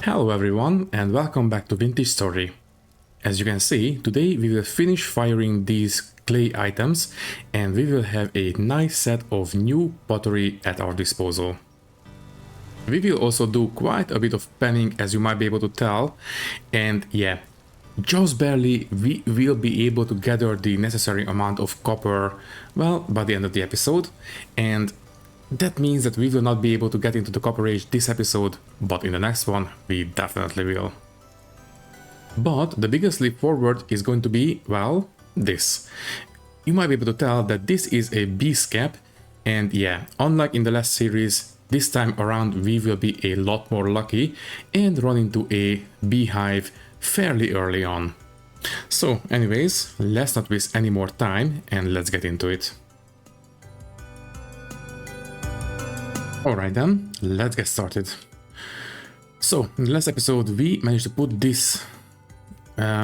Hello everyone and welcome back to Vintage Story. As you can see, today we will finish firing these clay items and we will have a nice set of new pottery at our disposal. We will also do quite a bit of panning, as you might be able to tell, and yeah, just barely we will be able to gather the necessary amount of copper, well, by the end of the episode, and that means that we will not be able to get into the copper age this episode, but in the next one we definitely will. But the biggest leap forward is going to be, well, this. You might be able to tell that this is a bee's cap, and yeah, unlike in the last series, this time around we will be a lot more lucky and run into a beehive fairly early on. So anyways, let's not waste any more time and let's get into it. Alright then, let's get started. So, in the last episode we managed to put this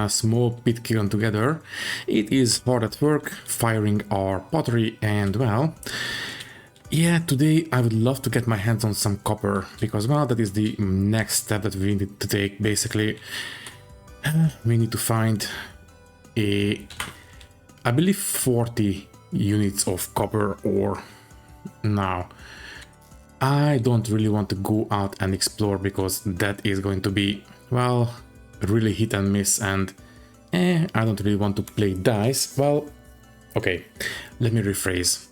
small pit kiln together. It is hard at work firing our pottery, and well, yeah, today I would love to get my hands on some copper, because well, that is the next step that we need to take. Basically, we need to find I believe 40 units of copper ore. Now, I don't really want to go out and explore because that is going to be, well, really hit and miss, and I don't really want to play dice. Well, okay, let me rephrase.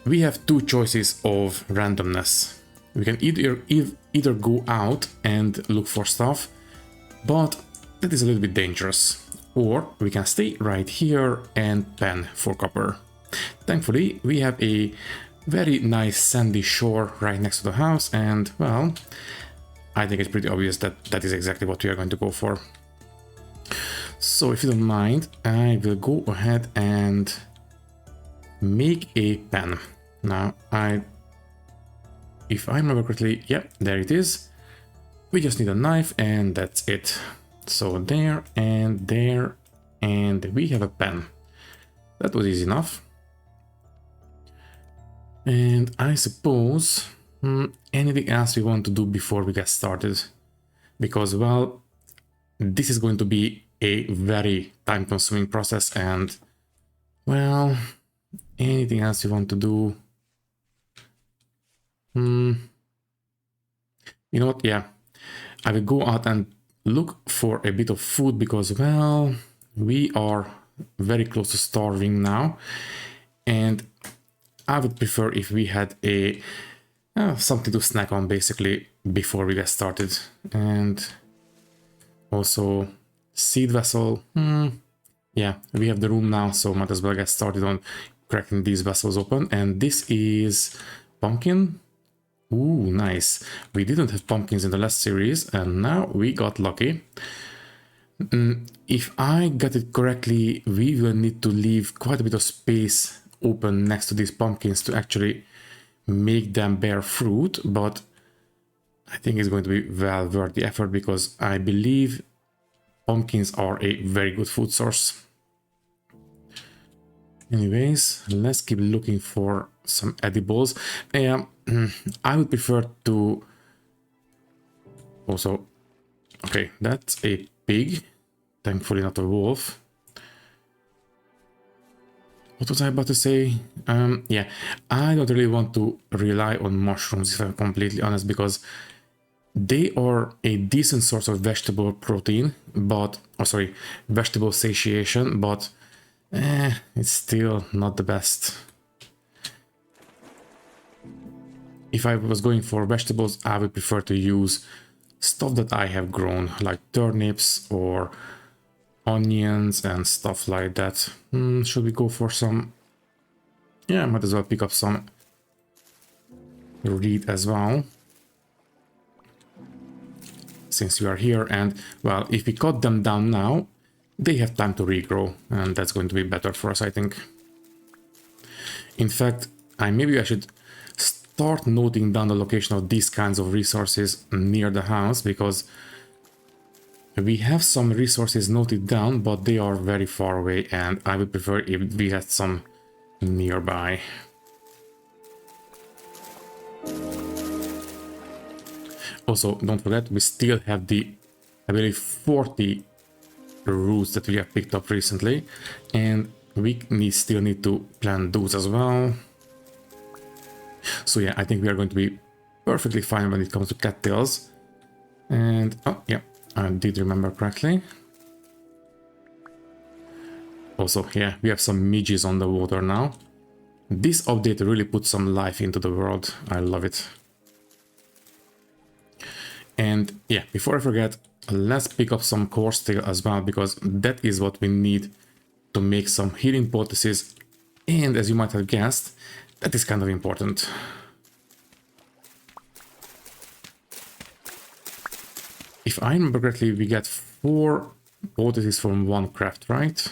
We have two choices of randomness. We can either go out and look for stuff, but that is a little bit dangerous, or we can stay right here and pan for copper. Thankfully, we have a very nice sandy shore right next to the house, and well, I think it's pretty obvious that that is exactly what we are going to go for. So if you don't mind, I will go ahead and make a pen. Now, if I remember correctly, yeah, there it is. We just need a knife and that's it. So there, and we have a pen. That was easy enough. And I suppose anything else we want to do before we get started, because well, this is going to be a very time-consuming process, and well, anything else you want to do? You know what, yeah, I will go out and look for a bit of food, because well, we are very close to starving now, and I would prefer if we had a something to snack on basically before we get started. And also seed vessel. Yeah, we have the room now, so might as well get started on cracking these vessels open. And this is pumpkin. Ooh, nice. We didn't have pumpkins in the last series, and now we got lucky. If I got it correctly, we will need to leave quite a bit of space open next to these pumpkins to actually make them bear fruit, but I think it's going to be well worth the effort, because I believe pumpkins are a very good food source. Anyways, let's keep looking for some edibles. I would prefer to also, okay, that's a pig, thankfully not a wolf. What was I about to say? Yeah, I don't really want to rely on mushrooms, if I'm completely honest, because they are a decent source of vegetable protein, but, oh sorry, vegetable satiation, but it's still not the best. If I was going for vegetables, I would prefer to use stuff that I have grown, like turnips or onions and stuff like that. Should we go for some? Yeah, might as well pick up some reed as well, since we are here. And well, if we cut them down now, they have time to regrow, and that's going to be better for us, I think. In fact, maybe I should start noting down the location of these kinds of resources near the house, because we have some resources noted down, but they are very far away, and I would prefer if we had some nearby. Also, don't forget, we still have the, I believe, 40 roots that we have picked up recently, and we still need to plant those as well. So yeah, I think we are going to be perfectly fine when it comes to cattails. And oh yeah, I did remember correctly. Also, yeah, we have some midges on the water now. This update really puts some life into the world. I love it. And yeah, before I forget, let's pick up some horsetail as well, because that is what we need to make some healing poultices. And as you might have guessed, that is kind of important. If I remember correctly, we get 4 poultices from 1 craft, right?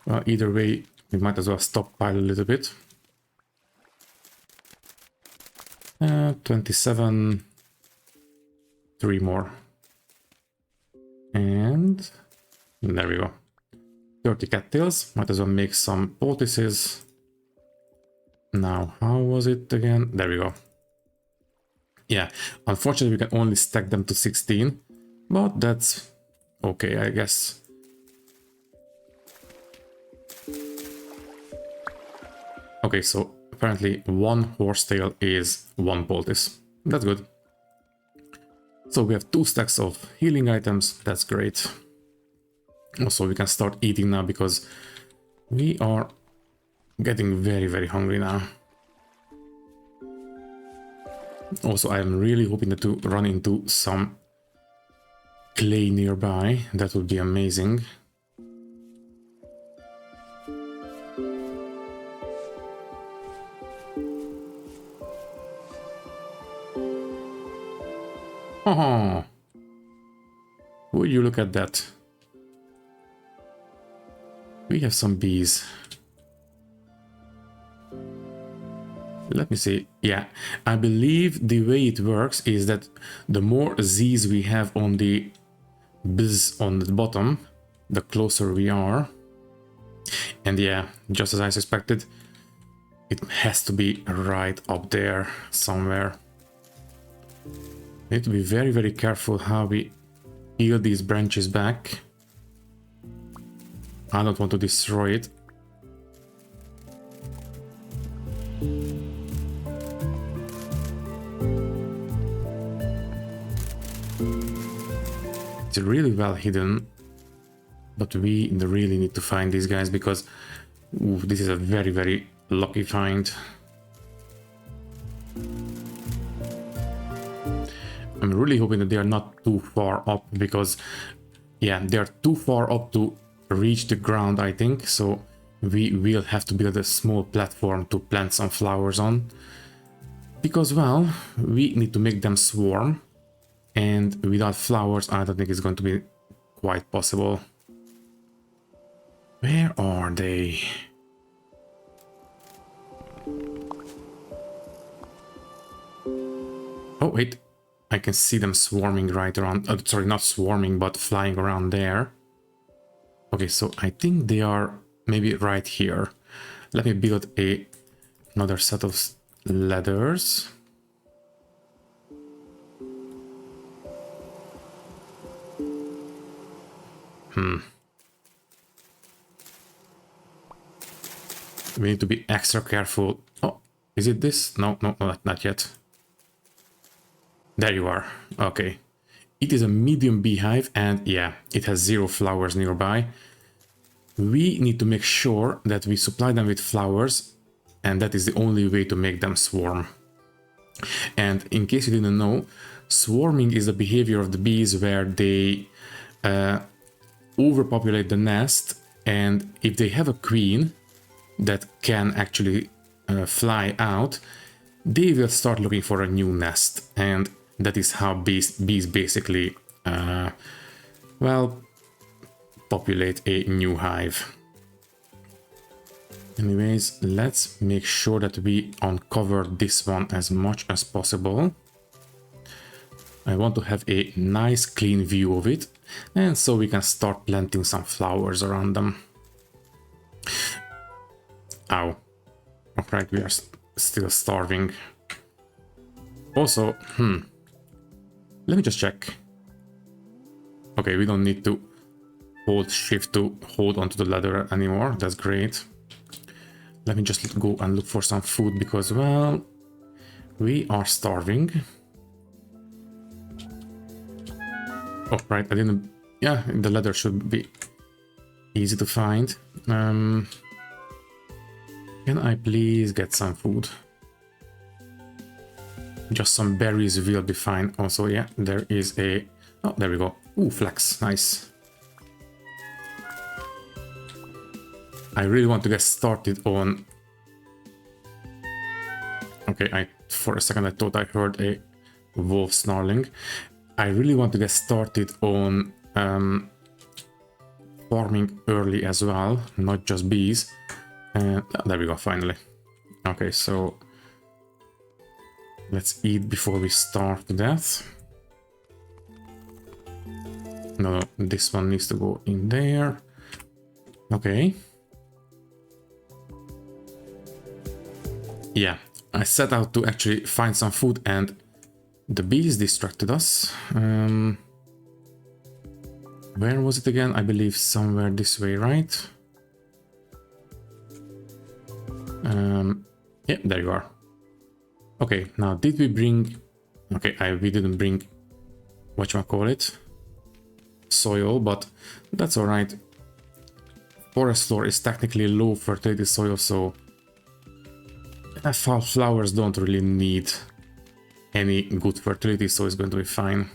Well, either way, we might as well stockpile a little bit. 27, 3 more. And there we go. 30 cattails, might as well make some poultices. Now, how was it again? There we go. Yeah, unfortunately we can only stack them to 16, but that's okay, I guess. Okay, so apparently 1 horsetail is 1 poultice. That's good. So we have 2 stacks of healing items, that's great. Also, we can start eating now because we are getting very, very hungry now. Also, I am really hoping to run into some clay nearby. That would be amazing. Oh, would you look at that? We have some bees. Let me see. Yeah, I believe the way it works is that the more Z's we have on the biz on the bottom, the closer we are. And yeah, just as I suspected, it has to be right up there somewhere. We need to be very, very careful how we peel these branches back. I don't want to destroy it. It's really well hidden, but we really need to find these guys because this is a very, very lucky find. I'm really hoping that they are not too far up because, yeah, they are too far up to reach the ground, I think. So we will have to build a small platform to plant some flowers on because, well, we need to make them swarm. And without flowers, I don't think it's going to be quite possible. Where are they? Oh, wait. I can see them swarming right around. Sorry, not swarming, but flying around there. Okay, so I think they are maybe right here. Let me build another set of ladders. We need to be extra careful. Oh, is it this? No, not yet. There you are. Okay. It is a medium beehive and yeah, it has 0 flowers nearby. We need to make sure that we supply them with flowers, and that is the only way to make them swarm. And in case you didn't know, swarming is the behavior of the bees where they overpopulate the nest, and if they have a queen that can actually fly out, they will start looking for a new nest, and that is how bees basically, well, populate a new hive. Anyways, let's make sure that we uncover this one as much as possible. I want to have a nice clean view of it, and so we can start planting some flowers around them. Ow. Alright, we are still starving. Also, let me just check. Okay, we don't need to hold shift to hold onto the ladder anymore. That's great. Let me just go and look for some food because, well, we are starving. Oh, right, I didn't... Yeah, the ladder should be easy to find. Can I please get some food? Just some berries will be fine. Also, yeah, there is a... Oh, there we go. Ooh, flax. Nice. I really want to get started on... Okay, for a second I thought I heard a wolf snarling. I really want to get started on farming early as well, not just bees. And there we go, finally. Okay, so let's eat before we starve to death. No, this one needs to go in there. Okay. Yeah, I set out to actually find some food and the bees distracted us. Where was it again? I believe somewhere this way, right? Yeah, there you are. Okay, now did we bring... Okay, we didn't bring... whatchamacallit? Soil, but that's alright. Forest floor is technically low fertility soil, so... flowers don't really need any good fertility, so it's going to be fine.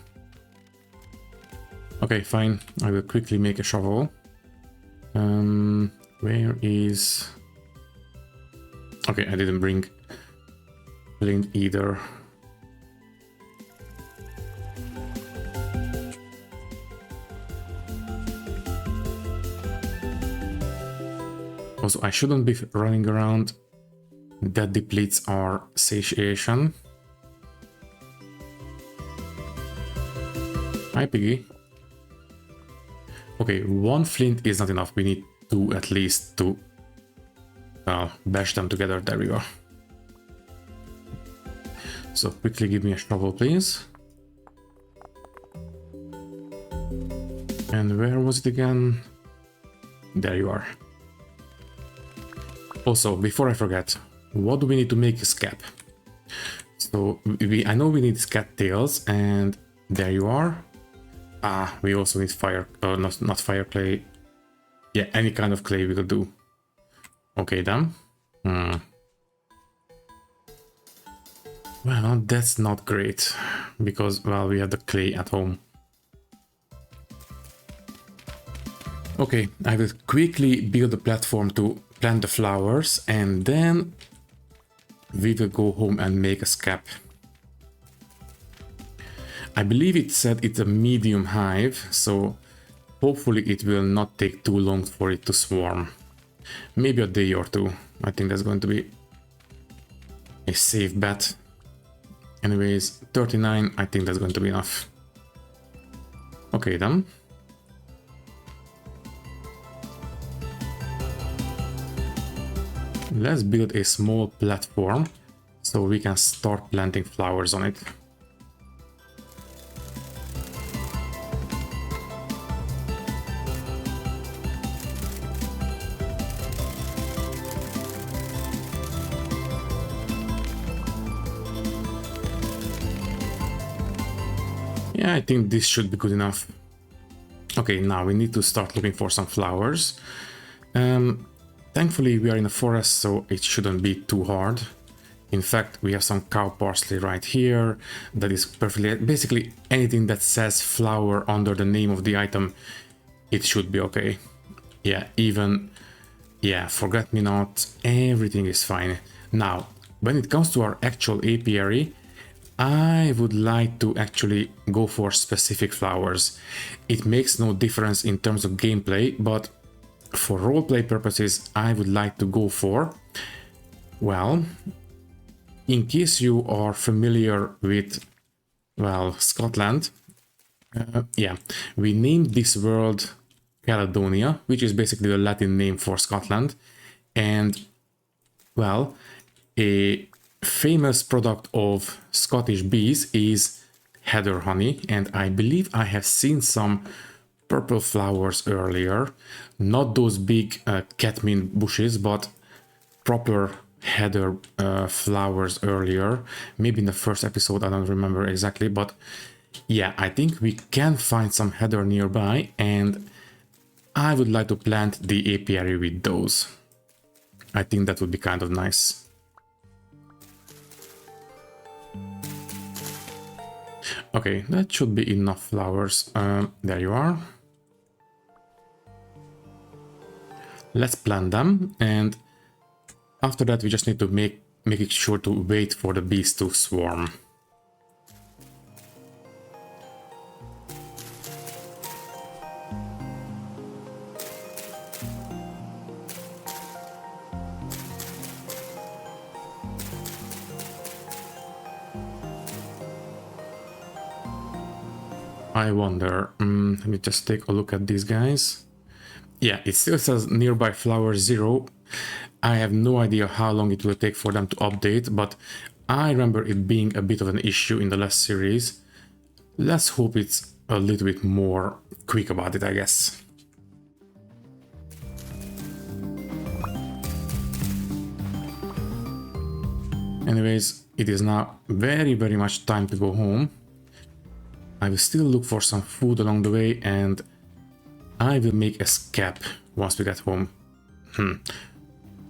Okay, fine. I will quickly make a shovel. Where is... Okay, I didn't bring flint either. Also, I shouldn't be running around. That depletes our satiation. Hi, Piggy. Okay, one flint is not enough. We need two at least to bash them together. There we go. So quickly give me a shovel, please. And where was it again? There you are. Also, before I forget, what do we need to make a scab? So I know we need scat tails, and there you are. We also need fire, not fire clay. Yeah, any kind of clay will do. Okay then. Well, that's not great, because, well, we have the clay at home. Okay, I will quickly build a platform to plant the flowers, and then we will go home and make a scab. I believe it said it's a medium hive, so hopefully it will not take too long for it to swarm. Maybe a day or two. I think that's going to be a safe bet. Anyways, 39, I think that's going to be enough. Okay then. Let's build a small platform so we can start planting flowers on it. Yeah, I think this should be good enough. Okay, now we need to start looking for some flowers. Thankfully, we are in a forest, so it shouldn't be too hard. In fact, we have some cow parsley right here. That is perfectly... Basically, anything that says flower under the name of the item, it should be okay. Yeah, even... Yeah, forget-me-not, everything is fine. Now, when it comes to our actual apiary, I would like to actually go for specific flowers. It makes no difference in terms of gameplay, but for roleplay purposes, I would like to go for, well, in case you are familiar with, well, Scotland, yeah, we named this world Caledonia, which is basically the Latin name for Scotland, and, well, a famous product of Scottish bees is heather honey, and I believe I have seen some purple flowers earlier, not those big catmint bushes, but proper heather flowers earlier, maybe in the first episode, I don't remember exactly, but yeah, I think we can find some heather nearby, and I would like to plant the apiary with those. I think that would be kind of nice. Okay, that should be enough flowers. There you are. Let's plant them, and after that we just need to make it sure to wait for the bees to swarm. I wonder, let me just take a look at these guys. Yeah, it still says nearby flower 0. I have no idea how long it will take for them to update, but I remember it being a bit of an issue in the last series. Let's hope it's a little bit more quick about it, I guess. Anyways, it is now very much time to go home. I will still look for some food along the way, and I will make a scap once we get home.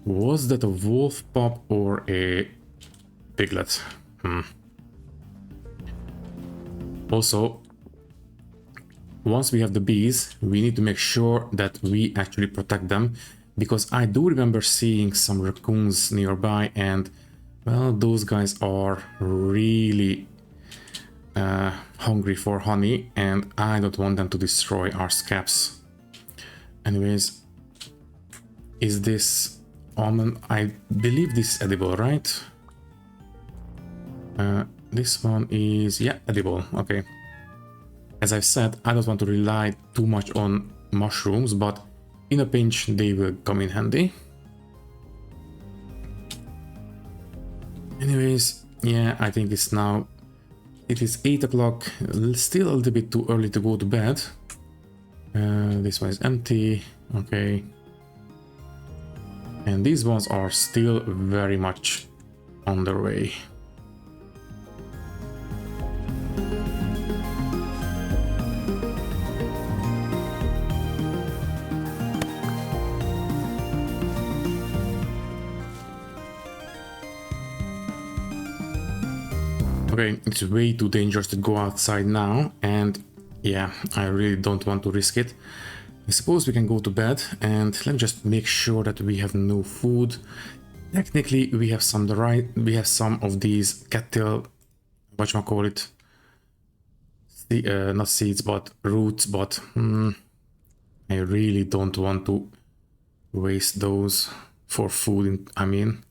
Was that a wolf pup or a piglet? Also, once we have the bees, we need to make sure that we actually protect them, because I do remember seeing some raccoons nearby, and well, those guys are really hungry for honey, and I don't want them to destroy our scaps. Anyways, is this almond? I believe this is edible, right? This one is, yeah, edible. Okay. As I've said, I don't want to rely too much on mushrooms, but in a pinch they will come in handy. Anyways, yeah, I think it's now, it is 8 o'clock, still a little bit too early to go to bed. This one is empty, okay. And these ones are still very much on their way. Okay, it's way too dangerous to go outside now, and yeah, I really don't want to risk it. I suppose we can go to bed, and let's just make sure that we have no food. Technically, we have some of these cattail, whatchamacallit, not seeds, but roots, but I really don't want to waste those for food, I mean.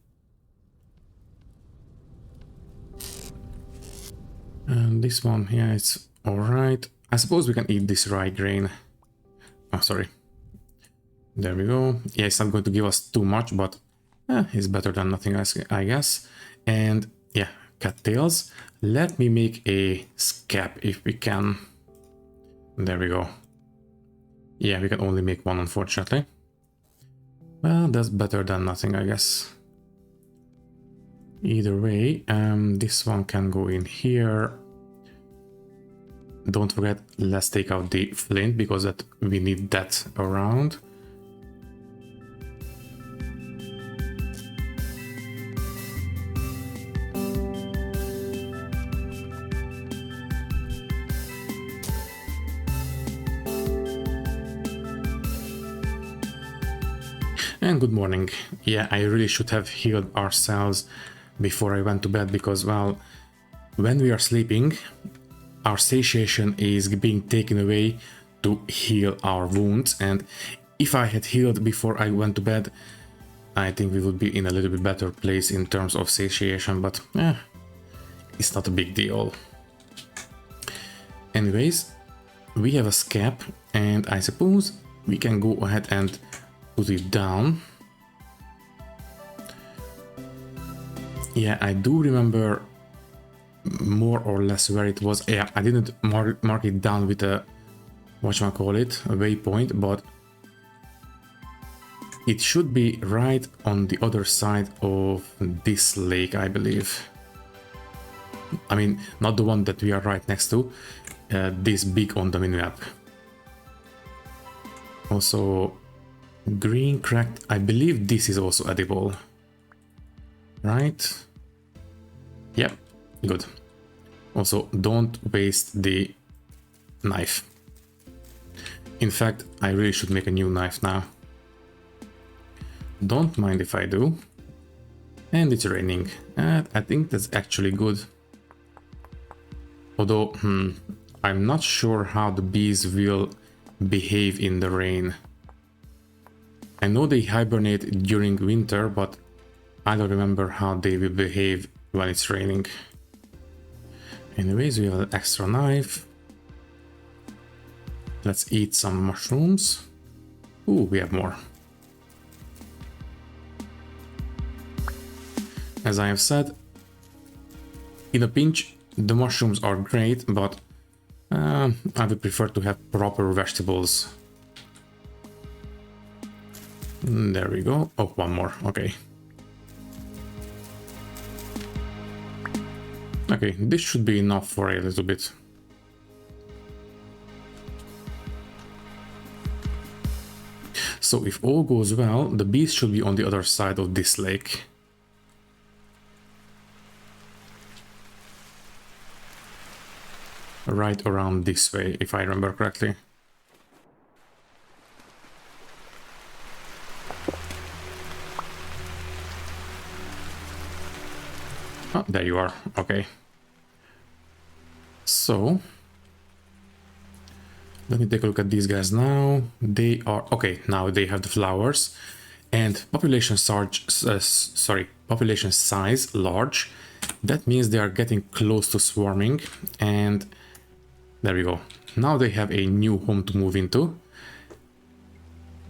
And this one, yeah, it's alright. I suppose we can eat this rye grain. Oh, sorry. There we go. Yeah, it's not going to give us too much, but it's better than nothing else, I guess. And yeah, cattails. Let me make a scap if we can. There we go. Yeah, we can only make one, unfortunately. Well, that's better than nothing, I guess. Either way, this one can go in here. Don't forget, let's take out the flint, because that we need that around. And good morning. Yeah, I really should have healed ourselves before I went to bed, because, well, when we are sleeping, our satiation is being taken away to heal our wounds, and if I had healed before I went to bed, I think we would be in a little bit better place in terms of satiation, but it's not a big deal. Anyways, we have a scap, and I suppose we can go ahead and put it down. Yeah, I do remember more or less where it was. Yeah, I didn't mark it down with a, whatchamacallit, a waypoint, but it should be right on the other side of this lake, I believe. I mean, not the one that we are right next to, this big on the minimap. Also, green cracked, I believe this is also edible. Right? Yep, good. Also, don't waste the knife. In fact, I really should make a new knife now. Don't mind if I do. And it's raining. I think that's actually good. Although, I'm not sure how the bees will behave in the rain. I know they hibernate during winter, but I don't remember how they will behave when it's raining. Anyways, we have an extra knife. Let's eat some mushrooms. Ooh, we have more. As I have said, in a pinch, the mushrooms are great, but I would prefer to have proper vegetables. There we go. Oh, one more. Okay. Okay, this should be enough for a little bit. So if all goes well, the bees should be on the other side of this lake. Right around this way, if I remember correctly. Oh, there you are. Okay. So, let me take a look at these guys now. They are okay. Now they have the flowers, and population size large. That means they are getting close to swarming, and there we go. Now they have a new home to move into.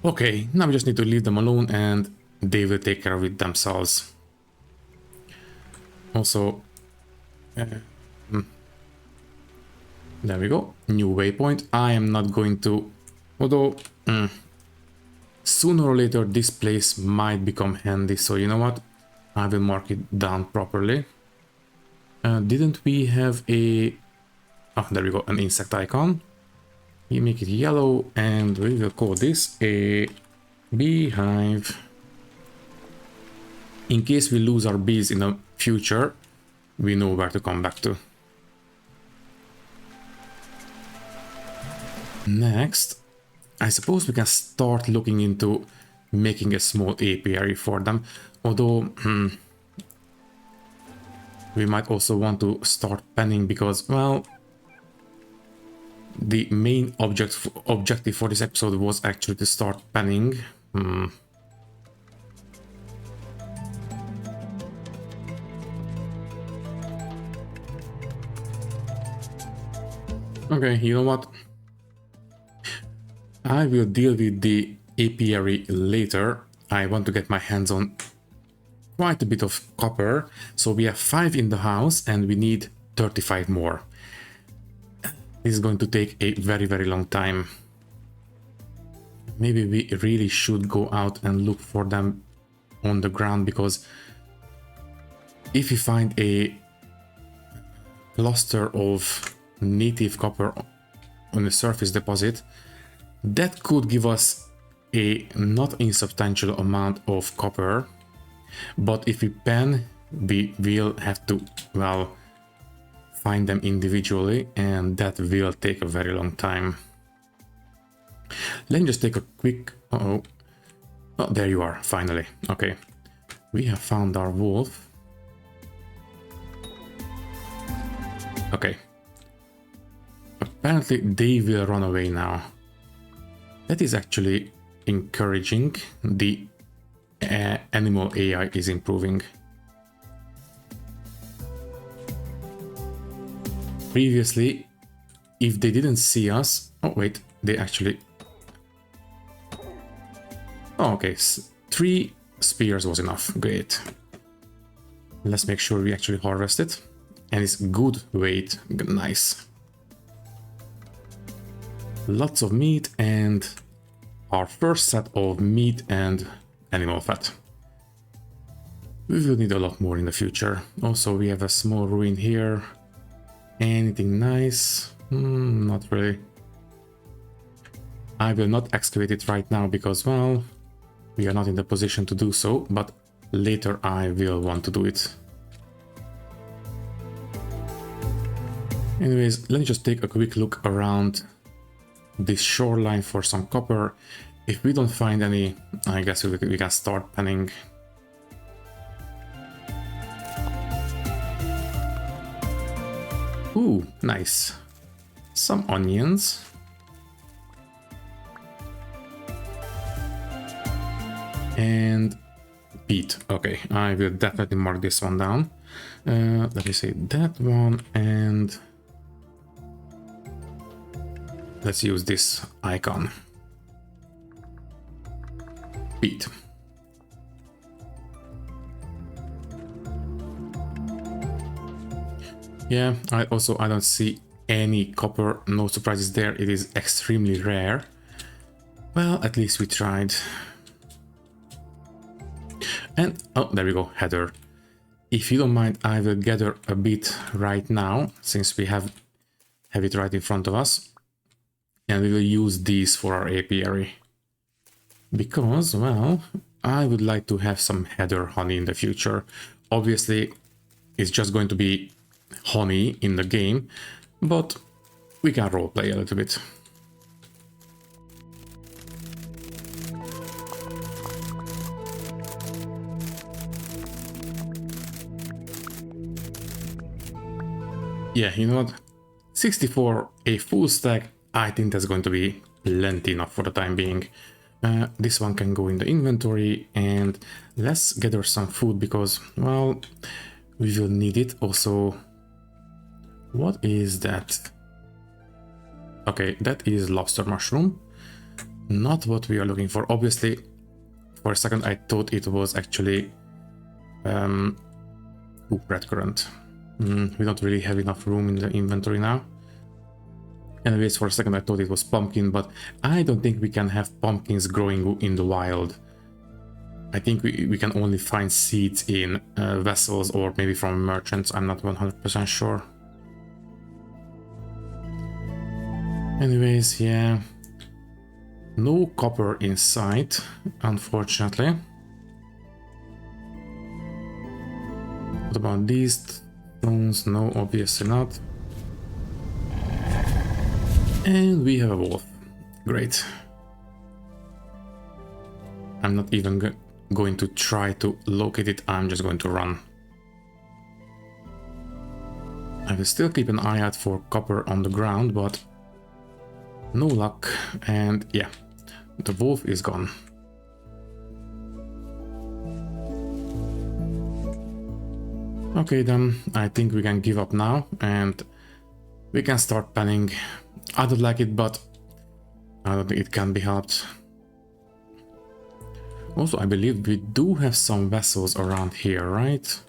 Okay, now we just need to leave them alone, and they will take care of it themselves. Also, there we go, new waypoint. I am not going to, although sooner or later this place might become handy, so you know what, I will mark it down properly. Didn't we have a, oh, there we go, an insect icon. We make it yellow, and we will call this a beehive. In case we lose our bees in the future, we know where to come back to. Next, I suppose we can start looking into making a small apiary for them, although we might also want to start penning because, well, the main objective for this episode was actually to start penning. Okay, you know what? I will deal with the apiary later. I want to get my hands on quite a bit of copper. So we have 5 in the house and we need 35 more. This is going to take a very, very long time. Maybe we really should go out and look for them on the ground, because if we find a cluster of native copper on a surface deposit, that could give us a not insubstantial amount of copper. But if we pen, we will have to, well, find them individually, and that will take a very long time. Let me just take a quick... oh, there you are, finally. Okay, we have found our wolf. Okay. Apparently they will run away now. That is actually encouraging. The animal AI is improving. Previously, if they didn't see us... oh wait, they actually... oh, okay, 3 spears was enough. Great. Let's make sure we actually harvest it. And it's good weight. Nice. Lots of meat and our first set of meat and animal fat. We will need a lot more in the future. Also, we have a small ruin here. Anything nice? Not really. I will not excavate it right now because, well, we are not in the position to do so, but later I will want to do it. Anyways, let me just take a quick look around this shoreline for some copper. If we don't find any, I guess we can start panning. Ooh, nice. Some onions. And peat. Okay, I will definitely mark this one down. Let me say that one, and let's use this icon. Peat. Yeah, I don't see any copper, no surprises there. It is extremely rare. Well, at least we tried. And oh, there we go, heather. If you don't mind, I will gather a bit right now, since we have it right in front of us. And we will use these for our apiary. Because, well, I would like to have some heather honey in the future. Obviously, it's just going to be honey in the game, but we can roleplay a little bit. Yeah, you know what? 64, a full stack, I think that's going to be plenty enough for the time being. This one can go in the inventory, and let's gather some food because, well, we will need it. Also, what is that? Okay, that is lobster mushroom. Not what we are looking for. Obviously, for a second I thought it was actually red currant. We don't really have enough room in the inventory now. Anyways, for a second I thought it was pumpkin, but I don't think we can have pumpkins growing in the wild. I think we can only find seeds in vessels or maybe from merchants. I'm not 100% sure. Anyways, yeah. No copper in sight, unfortunately. What about these stones? No, obviously not. And we have a wolf. Great. I'm not even going to try to locate it, I'm just going to run. I will still keep an eye out for copper on the ground, but no luck. And yeah, the wolf is gone. Okay then, I think we can give up now and we can start panning. I don't like it, but I don't think it can be helped. Also, I believe we do have some vessels around here, right?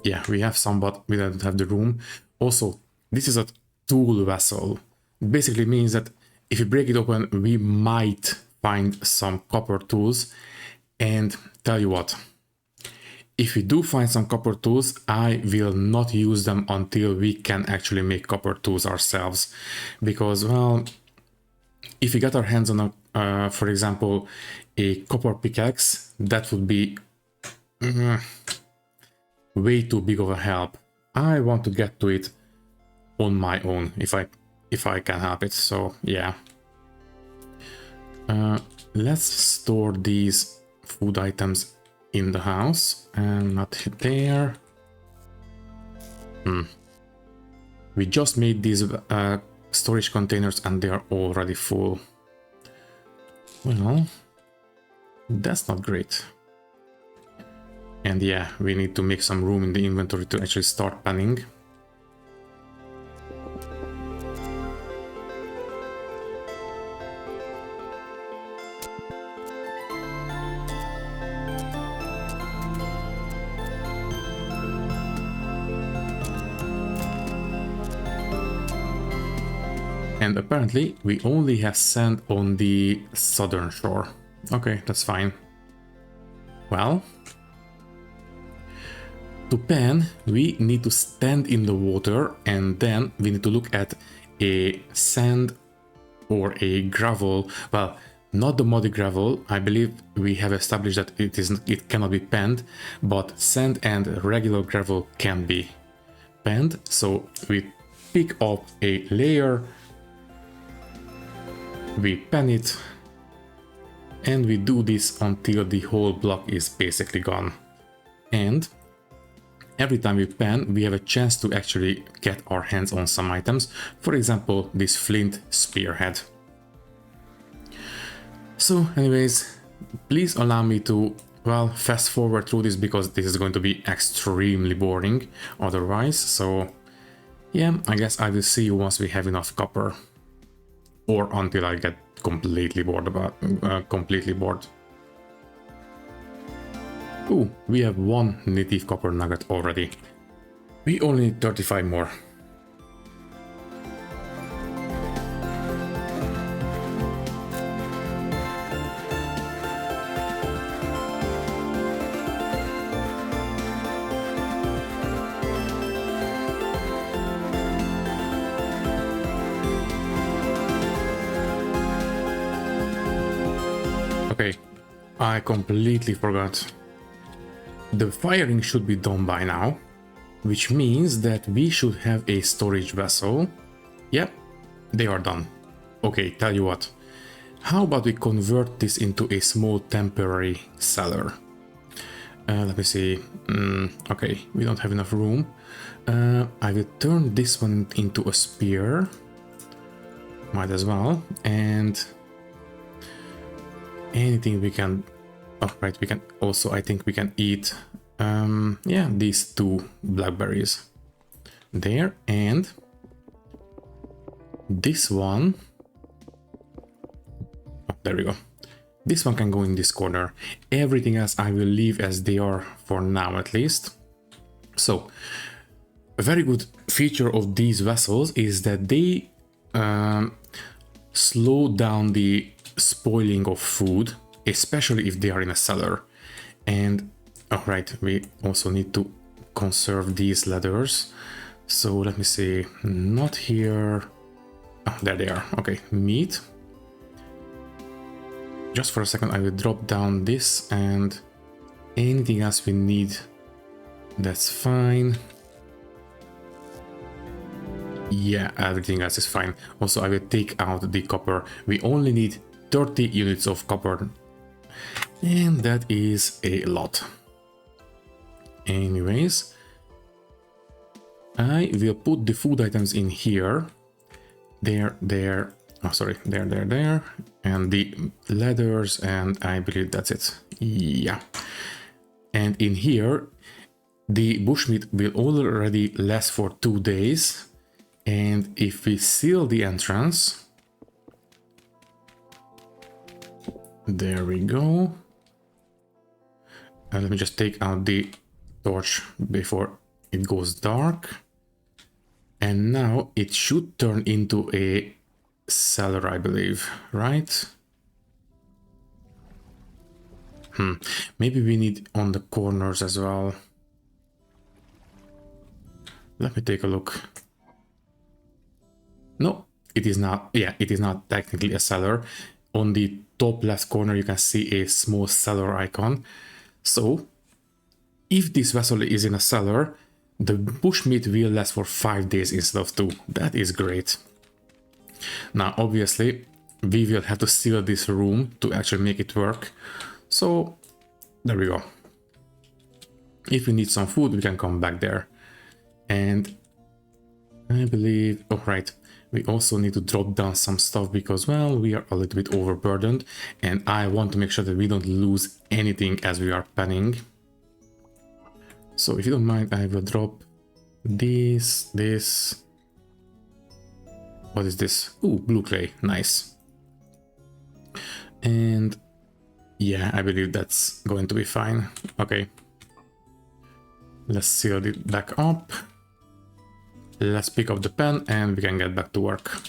Yeah, we have some, but we don't have the room. Also, this is a tool vessel. It basically means that if you break it open, we might find some copper tools. And tell you what, if we do find some copper tools, I will not use them until we can actually make copper tools ourselves. Because, well, if we got our hands on a, for example, a copper pickaxe, that would be way too big of a help. I want to get to it on my own if I can help it. So yeah, let's store these food items in the house and not there. We just made these storage containers and they are already full. Well, that's not great. And yeah, we need to make some room in the inventory to actually start panning. And apparently we only have sand on the southern shore. Okay, that's fine. Well, to pan, we need to stand in the water, and then we need to look at a sand or a gravel. Well, not the muddy gravel. I believe we have established that it cannot be panned, but sand and regular gravel can be panned. So we pick up a layer, we pan it, and we do this until the whole block is basically gone. And every time we pan, we have a chance to actually get our hands on some items. For example, this flint spearhead. So anyways, please allow me to, well, fast forward through this because this is going to be extremely boring otherwise. So yeah, I guess I will see you once we have enough copper. Or until I get completely bored. Ooh, we have one native copper nugget already. We only need 35 more. Okay, I completely forgot. The firing should be done by now, which means that we should have a storage vessel. Yep, they are done. Okay, tell you what. How about we convert this into a small temporary cellar? Let me see. Okay, we don't have enough room. I will turn this one into a spear. Might as well. And anything we can... Oh, right, we can also, I think we can eat, yeah, these two blackberries. There, and this one... Oh, there we go. This one can go in this corner. Everything else I will leave as they are for now, at least. So, a very good feature of these vessels is that they slow down the spoiling of food, especially if they are in a cellar. And alright, we also need to conserve these ladders. So let me see, not here. Oh, there they are. Okay, meat. Just for a second, I will drop down this, and anything else we need, that's fine. Yeah, everything else is fine. Also, I will take out the copper. We only need 30 units of copper. And that is a lot. Anyways, I will put the food items in here. There. Oh, sorry. There. And the ladders, and I believe that's it. Yeah. And in here, the bushmeat will already last for 2 days. And if we seal the entrance... There we go. And let me just take out the torch before it goes dark. And now it should turn into a cellar, I believe, right? Maybe we need on the corners as well. Let me take a look. No, it is not. Yeah, it is not technically a cellar. On the top left corner, you can see a small cellar icon. So, if this vessel is in a cellar, the bushmeat will last for 5 days instead of 2. That is great. Now, obviously, we will have to seal this room to actually make it work. So, there we go. If we need some food, we can come back there. And I believe... Oh, right. We also need to drop down some stuff because, well, we are a little bit overburdened. And I want to make sure that we don't lose anything as we are panning. So if you don't mind, I will drop this. What is this? Ooh, blue clay. Nice. And yeah, I believe that's going to be fine. Okay. Let's seal it back up. Let's pick up the pen and we can get back to work.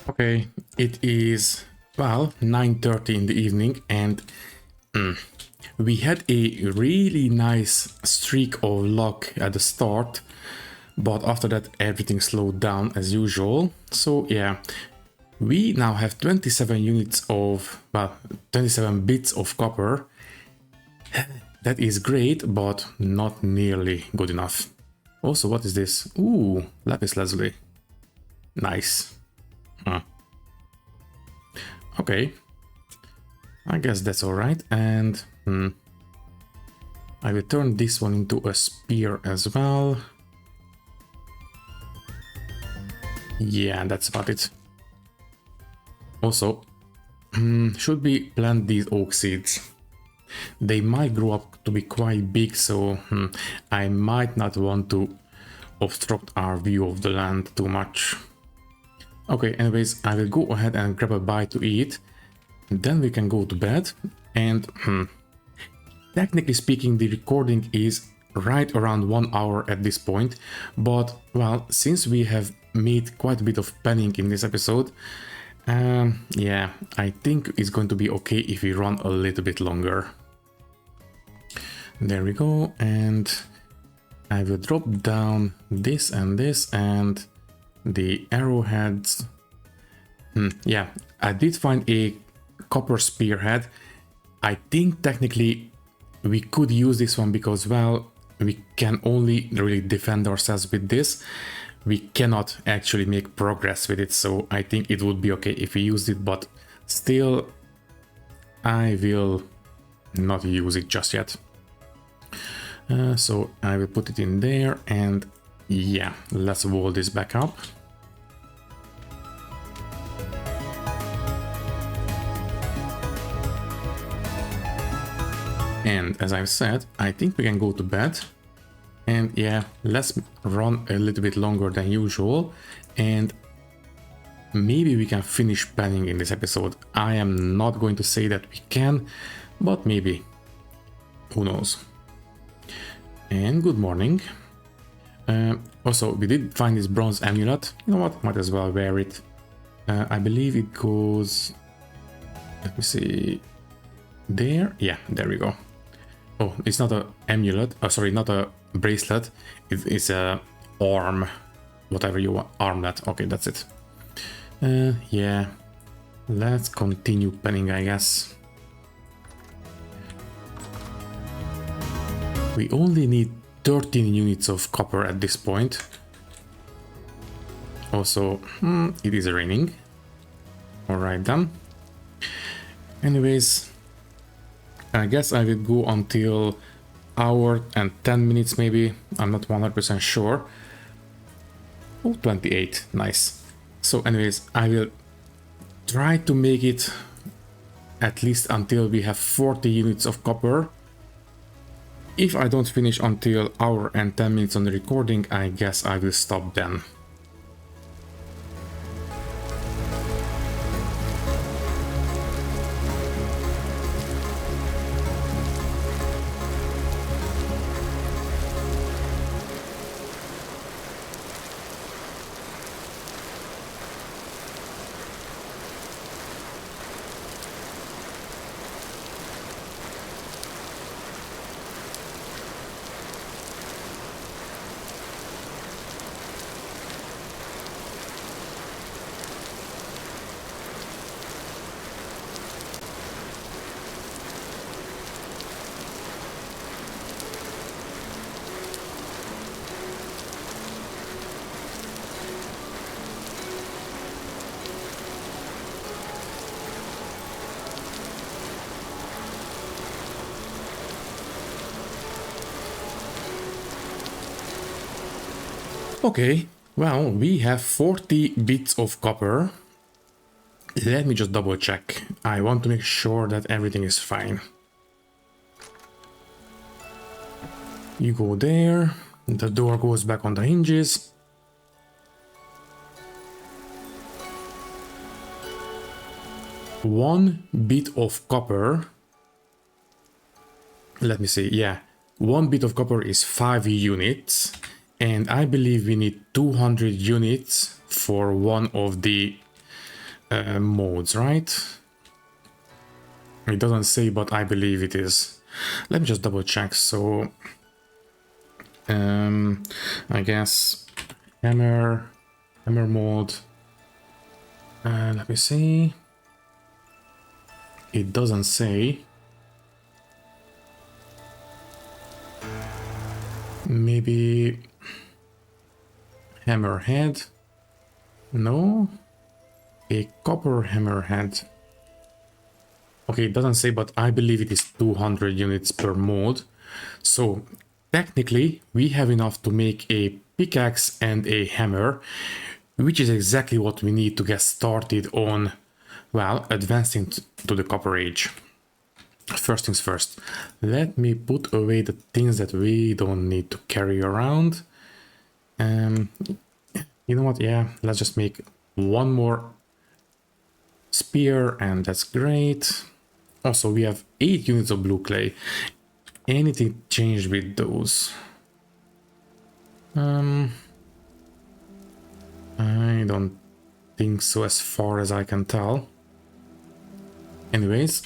Okay, it is, well, 9:30 in the evening, and we had a really nice streak of luck at the start, but after that everything slowed down as usual. So yeah, we now have 27 units of, well, 27 bits of copper. That is great, but not nearly good enough. Also, what is this? Ooh, lapis lazuli. Nice. Okay. I guess that's alright. And I will turn this one into a spear as well. Yeah, that's about it. Also, should we plant these oak seeds? They might grow up to be quite big, so I might not want to obstruct our view of the land too much. Okay, anyways, I will go ahead and grab a bite to eat. Then we can go to bed. And technically speaking, the recording is right around 1 hour at this point. But, well, since we have made quite a bit of panning in this episode, yeah, I think it's going to be okay if we run a little bit longer. There we go, and I will drop down this and the arrowheads. Yeah, I did find a copper spearhead. I think technically we could use this one because, well, we can only really defend ourselves with this. We cannot actually make progress with it, so I think it would be okay if we used it, but still I will not use it just yet. So I will put it in there, and yeah, let's wall this back up. And as I've said, I think we can go to bed. And yeah, let's run a little bit longer than usual, and maybe we can finish panning in this episode. I am not going to say that we can, but maybe. Who knows? And good morning. Also, we did find this bronze amulet. You know what? Might as well wear it. I believe it goes... Let me see... There? Yeah, there we go. Oh, it's not an amulet. Oh, sorry, not a bracelet. It is a arm. Whatever you want. Armlet. Okay, that's it. Yeah. Let's continue panning, I guess. We only need 13 units of copper at this point. Also, it is raining. Alright then. Anyways, I guess I will go until hour and 10 minutes maybe. I'm not 100% sure. Oh, 28. Nice. So anyways, I will try to make it at least until we have 40 units of copper. If I don't finish until hour and 10 minutes on the recording, I guess I will stop then. Okay, well, we have 40 bits of copper. Let me just double check. I want to make sure that everything is fine. You go there, the door goes back on the hinges. One bit of copper. Let me see, yeah. 1 bit of copper is 5 units. And I believe we need 200 units for one of the modes, right? It doesn't say, but I believe it is. Let me just double check. So I guess hammer mode. Let me see. It doesn't say. Maybe hammerhead. No. A copper hammerhead. Okay, it doesn't say, but I believe it is 200 units per mode. So technically we have enough to make a pickaxe and a hammer, which is exactly what we need to get started on, well, advancing to the Copper Age. First things first, let me put away the things that we don't need to carry around. You know what, yeah, let's just make one more spear, and that's great. Also, we have 8 units of blue clay. Anything changed with those? I don't think so, as far as I can tell. Anyways,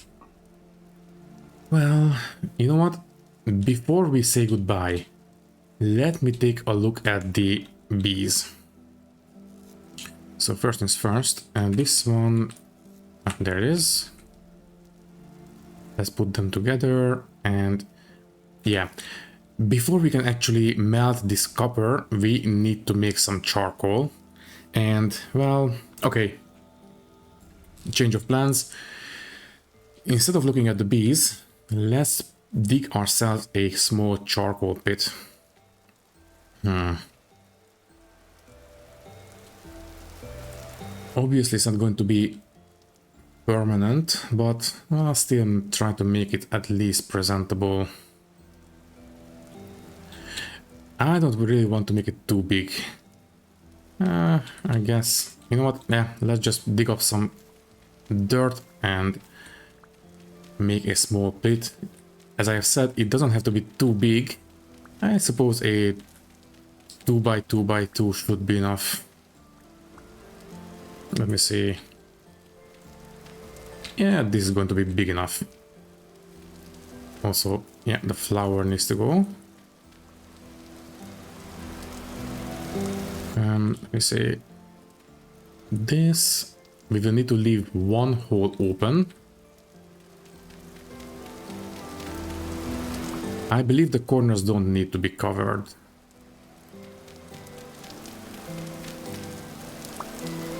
well, you know what? Before we say goodbye, let me take a look at the bees. So first things first, and this one, there it is. Let's put them together, and yeah, before we can actually melt this copper, we need to make some charcoal. And well, okay, change of plans. Instead of looking at the bees, let's dig ourselves a small charcoal pit. Obviously it's not going to be permanent, but I'll still try to make it at least presentable. I don't really want to make it too big. I guess, you know what, yeah, let's just dig up some dirt and make a small pit. As I have said, it doesn't have to be too big. I suppose a 2 by 2 by 2 should be enough. Let me see. Yeah, this is going to be big enough. Also, yeah, the flower needs to go. Let me see. This, we will need to leave one hole open. I believe the corners don't need to be covered.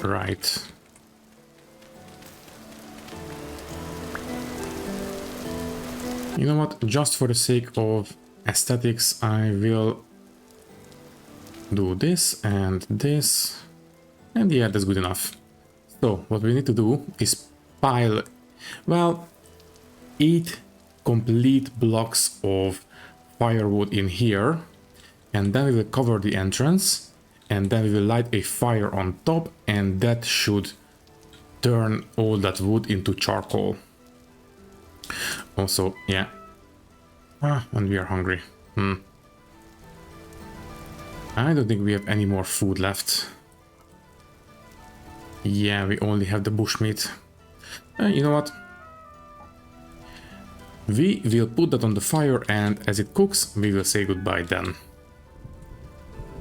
Right. You know what, just for the sake of aesthetics, I will do this, and yeah, that's good enough. So what we need to do is pile, well, 8 complete blocks of firewood in here, and then we will cover the entrance, and then we will light a fire on top, and that should turn all that wood into charcoal. Also, yeah. And we are hungry. I don't think we have any more food left. Yeah, we only have the bushmeat. You know what? We will put that on the fire, and as it cooks, we will say goodbye then.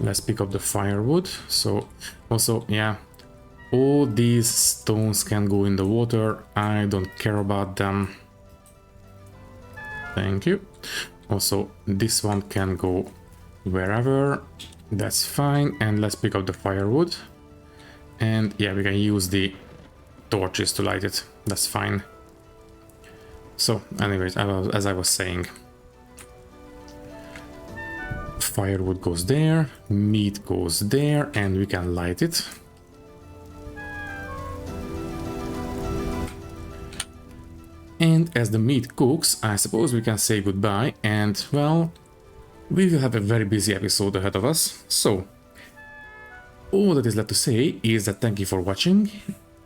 Let's pick up the firewood. So, also, yeah, all these stones can go in the water. I don't care about them. Thank you. Also, this one can go wherever. That's fine. And let's pick up the firewood. And yeah, we can use the torches to light it. That's fine. So, anyways, as I was saying, firewood goes there, meat goes there, and we can light it. And as the meat cooks, I suppose we can say goodbye, and well, we will have a very busy episode ahead of us. So, all that is left to say is that thank you for watching.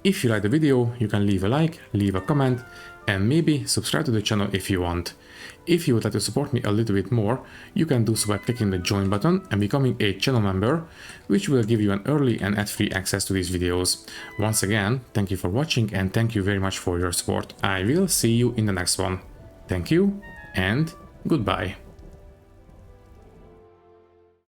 If you like the video, you can leave a like, leave a comment, and maybe subscribe to the channel if you want. If you would like to support me a little bit more, you can do so by clicking the join button and becoming a channel member, which will give you an early and ad-free access to these videos. Once again, thank you for watching and thank you very much for your support. I will see you in the next one. Thank you and goodbye.